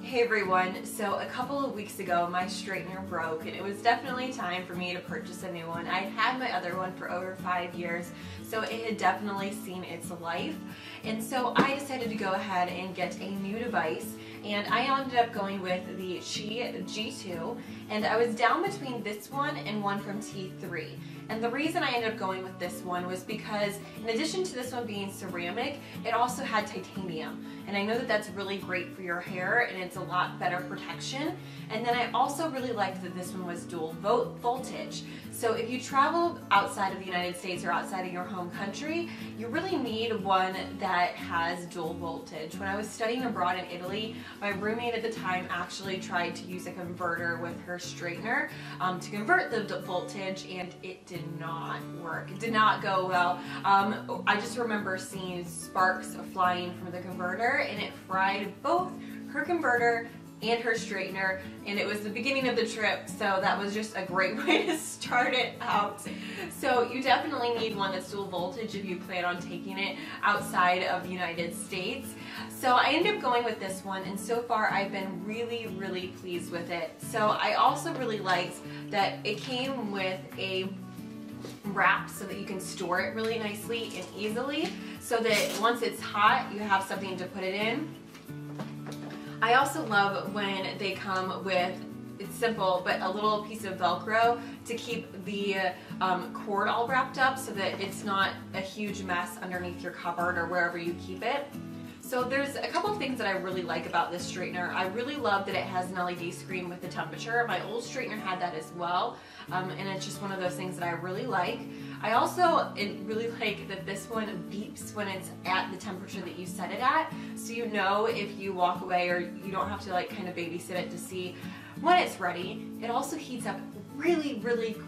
Hey everyone, so a couple of weeks ago my straightener broke and it was definitely time for me to purchase a new one. I'd had my other one for over 5 years, so it had definitely seen its life. And so I decided to go ahead and get a new device, and I ended up going with the Qi G2, and I was down between this one and one from T3. And the reason I ended up going with this one was because in addition to this one being ceramic, it also had titanium. And I know that that's really great for your hair and it's a lot better protection. And then I also really liked that this one was dual voltage. So if you travel outside of the United States or outside of your home country, you really need one that has dual voltage. When I was studying abroad in Italy, my roommate at the time actually tried to use a converter with her straightener to convert the voltage, and it did not work. It did not go well. I just remember seeing sparks flying from the converter, and it fried both her converter and her straightener, and it was the beginning of the trip, so that was just a great way to start it out. So you definitely need one that's dual voltage if you plan on taking it outside of the United States. So I ended up going with this one, and so far I've been really pleased with it. So I also really liked that it came with a wrap so that you can store it really nicely and easily, so that once it's hot you have something to put it in. I also love when they come with, it's simple, but a little piece of Velcro to keep the cord all wrapped up so that it's not a huge mess underneath your cupboard or wherever you keep it. So there's a couple of things that I really like about this straightener. I really love that it has an LED screen with the temperature. My old straightener had that as well, and it's just one of those things that I really like. I also really like that this one beeps when it's at the temperature that you set it at, so you know if you walk away, or you don't have to like kind of babysit it to see when it's ready. It also heats up really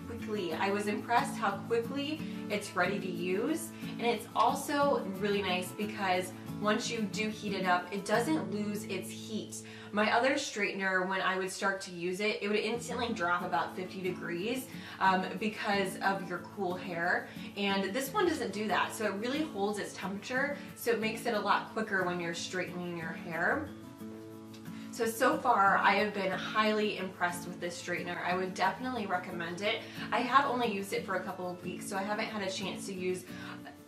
quickly. I was impressed how quickly it's ready to use, and it's also really nice because once you do heat it up, it doesn't lose its heat. My other straightener, when I would start to use it, it would instantly drop about 50 degrees because of your cool hair. And this one doesn't do that, so it really holds its temperature, so it makes it a lot quicker when you're straightening your hair. So far, I have been highly impressed with this straightener. I would definitely recommend it. I have only used it for a couple of weeks, so I haven't had a chance to use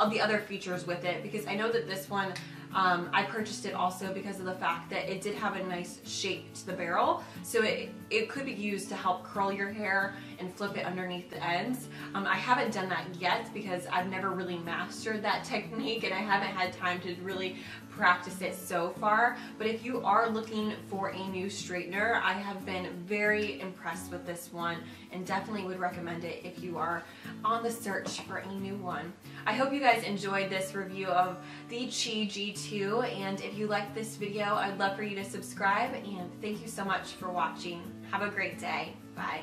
the other features with it, because I know that this one, I purchased it also because of the fact that it did have a nice shape to the barrel, so it could be used to help curl your hair and flip it underneath the ends. I haven't done that yet because I've never really mastered that technique, and I haven't had time to really practice it so far. But if you are looking for a new straightener, I have been very impressed with this one and definitely would recommend it if you are on the search for a new one. I hope you guys enjoyed this review of the Qi G2, and if you liked this video, I'd love for you to subscribe, and thank you so much for watching. Have a great day. Bye.